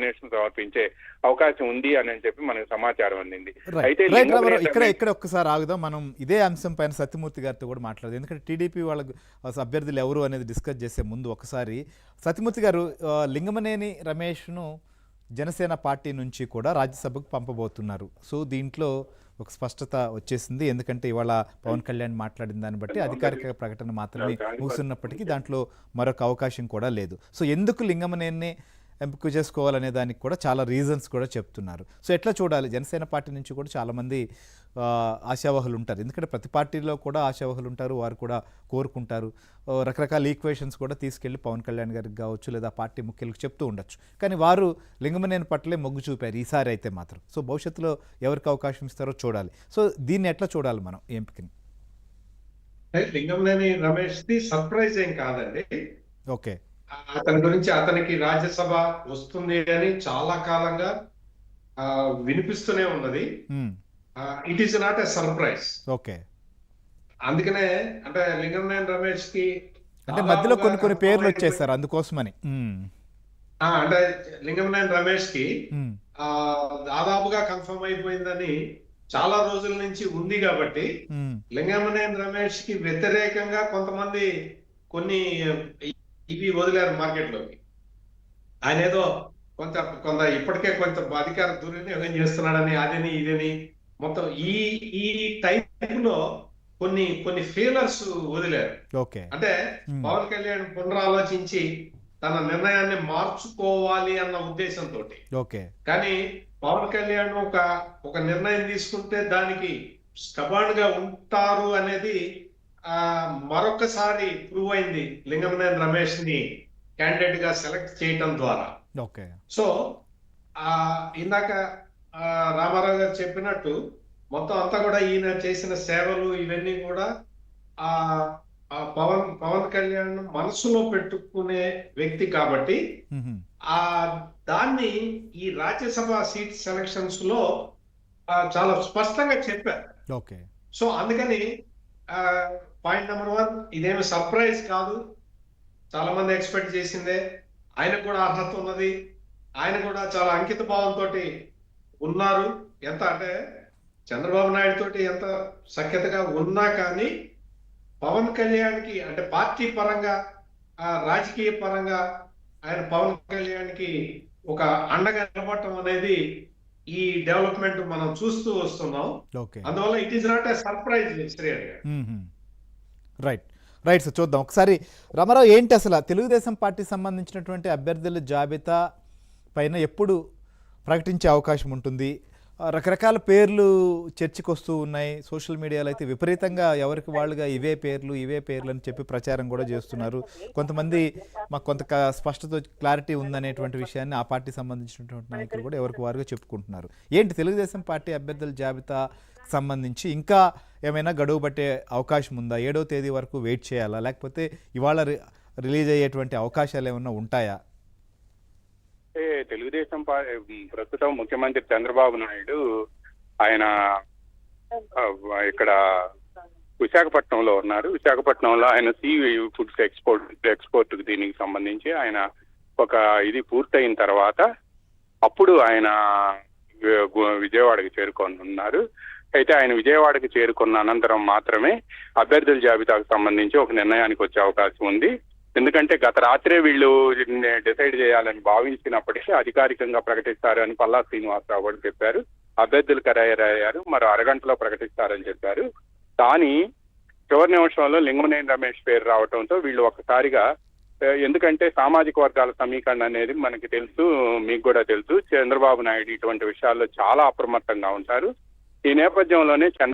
Nomination సమర్పించే అవకాశం ఉంది అని చెప్పి మనకు సమాచారం అందింది. అయితే ఇక్కడ ఒక్కసారి ఆగుదాం. మనం ఇదే అంశం పైన సత్యమూర్తి గారితో కూడా మాట్లాడదు, ఎందుకంటే టీడీపీ వాళ్ళకు అభ్యర్థులు ఎవరు అనేది డిస్కస్ చేసే ముందు ఒకసారి సత్యమూర్తి గారు, లింగమనేని రమేష్ను జనసేన పార్టీ నుంచి కూడా రాజ్యసభకు పంపబోతున్నారు. సో దీంట్లో ఒక స్పష్టత వచ్చేసింది, ఎందుకంటే ఇవాళ పవన్ కళ్యాణ్ మాట్లాడిన దాన్ని బట్టి అధికారిక ప్రకటన మాత్రమే ముగిస్తున్నప్పటికీ దాంట్లో మరొక అవకాశం కూడా లేదు. సో ఎందుకు లింగమనేని ఎంపిక చేసుకోవాలనే దానికి కూడా చాలా రీజన్స్ కూడా చెప్తున్నారు. సో ఎట్లా చూడాలి? జనసేన పార్టీ నుంచి కూడా చాలామంది ఆశావహులు ఉంటారు, ఎందుకంటే ప్రతి పార్టీలో కూడా ఆశావహులు ఉంటారు, వారు కూడా కోరుకుంటారు. రకరకాల ఈక్వేషన్స్ కూడా తీసుకెళ్లి పవన్ కళ్యాణ్ గారికి కావచ్చు లేదా పార్టీ ముఖ్యులకు చెప్తూ ఉండొచ్చు. కానీ వారు లింగమనేని పట్లే మొగ్గు చూపారు ఈసారి అయితే మాత్రం. సో భవిష్యత్తులో ఎవరికి అవకాశం ఇస్తారో చూడాలి. సో దీన్ని ఎట్లా చూడాలి మనం ఎంపికని? లింగమనేని రమేష్ ది సర్ప్రైజ్ ఏం కాదండి. ఓకే, అతని గురించి అతనికి రాజ్యసభ వస్తుంది అని చాలా కాలంగా వినిపిస్తూనే ఉన్నది. It is not a surprise. Okay, అందుకనే అంటే లింగమనేని రమేష్ కి అంటే మధ్యలో కొన్ని పేర్లు వచ్చేసారు అందుకోసమని. అంటే లింగమనేని రమేష్ కి దాదాపుగా కన్ఫర్మ్ అయిపోయిందని చాలా రోజుల నుంచి ఉంది కాబట్టి లింగమనేని రమేష్ కి వ్యతిరేకంగా కొంతమంది కొన్ని ఇవి వదిలేరు మార్కెట్ లోకి. ఆయన ఏదో కొంత ఇప్పటికే కొంత అధికార దుర్వినియోగం చేస్తున్నాడని అదని ఇదని మొత్తం ఈ టైప్ లో కొన్ని ఫెయిలర్స్ వదిలేరు. అంటే పవన్ కళ్యాణ్ పునరాలోచించి తన నిర్ణయాన్ని మార్చుకోవాలి అన్న ఉద్దేశంతో. కానీ పవన్ కళ్యాణ్ ఒక నిర్ణయం తీసుకుంటే దానికి స్టబాన్ గా ఉంటారు అనేది మరొకసారి ప్రూవ్ అయింది లింగమనేని రమేష్ ని క్యాండిడేట్ గా సెలెక్ట్ చేయటం ద్వారా. సో ఇందాక రామారావు గారు చెప్పినట్టు మొత్తం అంతా కూడా ఈయన చేసిన సేవలు ఇవన్నీ కూడా పవన్ కళ్యాణ్ మనసులో పెట్టుకునే వ్యక్తి కాబట్టి దాన్ని ఈ రాజ్యసభ సీట్ సెలక్షన్స్ లో చాలా స్పష్టంగా చెప్పారు. సో అందుకని పాయింట్ నెంబర్ 1, ఇదేమి సర్ప్రైజ్ కాదు, చాలా మంది ఎక్స్పెక్ట్ చేసిందే. ఆయనకు కూడా అర్హత ఉన్నది, ఆయన కూడా చాలా అంకిత భావంతో ఉన్నారు. ఎంత అంటే చంద్రబాబు నాయుడు తోటి ఎంత సఖ్యతగా ఉన్నా కానీ పవన్ కళ్యాణ్ కి అంటే పార్టీ పరంగా రాజకీయ పరంగా ఆయన పవన్ కళ్యాణ్ కి ఒక అండగా నిలబడటం అనేది ఈ డెవలప్మెంట్ మనం చూస్తూ వస్తున్నాం. అందువల్ల it is not a surprise. Right sir, చూద్దాం ఒకసారి. రామారావు, ఏంటి అసలు తెలుగుదేశం పార్టీ సంబంధించినటువంటి అభ్యర్థుల జాబితా పైన ఎప్పుడు ప్రకటించే అవకాశం ఉంటుంది? రకరకాల పేర్లు చర్చకు వస్తూ ఉన్నాయి. సోషల్ మీడియాలో అయితే విపరీతంగా ఎవరికి వాళ్ళుగా ఇవే పేర్లు అని చెప్పి ప్రచారం కూడా చేస్తున్నారు. కొంతమంది మాకు కొంత స్పష్టత క్లారిటీ ఉందనేటువంటి విషయాన్ని ఆ పార్టీ సంబంధించినటువంటి నాయకులు కూడా ఎవరికి వారుగా చెప్పుకుంటున్నారు. ఏంటి తెలుగుదేశం పార్టీ అభ్యర్థుల జాబితా సంబంధించి ఇంకా ఏమైనా గడువు పట్టే అవకాశం ఉందా? 7వ తేదీ వరకు వెయిట్ చేయాలా, లేకపోతే ఇవాళ రిలీజ్ అయ్యేటువంటి అవకాశాలు ఏమైనా ఉంటాయా? తెలుగుదేశం ప్రస్తుతం ముఖ్యమంత్రి చంద్రబాబు నాయుడు ఆయన ఇక్కడ విశాఖపట్నంలో ఉన్నారు. విశాఖపట్నంలో ఆయన సీ ఫుడ్స్ ఎక్స్పోర్ట్ దీనికి సంబంధించి ఆయన ఒక ఇది పూర్తయిన తర్వాత అప్పుడు ఆయన విజయవాడకి చేరుకోనున్నారు. అయితే ఆయన విజయవాడకి చేరుకున్న అనంతరం మాత్రమే అభ్యర్థుల జాబితాకు సంబంధించి ఒక నిర్ణయానికి వచ్చే అవకాశం ఉంది. ఎందుకంటే గత రాత్రే వీళ్ళు డిసైడ్ చేయాలని భావించినప్పటికీ అధికారికంగా ప్రకటిస్తారు అని పల్లా శ్రీనివాసరావు కూడా చెప్పారు. అభ్యర్థులు ఖరారయ్యారు, మరో అరగంటలో ప్రకటిస్తారని చెప్పారు. కానీ చివరి నిమిషంలో లింగమనేని రమేష్ పేరు రావడంతో వీళ్ళు ఒక్కసారిగా, ఎందుకంటే సామాజిక వర్గాల సమీకరణ అనేది మనకి తెలుసు, మీకు కూడా తెలుసు, చంద్రబాబు నాయుడు ఇటువంటి విషయాల్లో చాలా అప్రమత్తంగా ఉంటారు. ఈ నేపథ్యంలోనే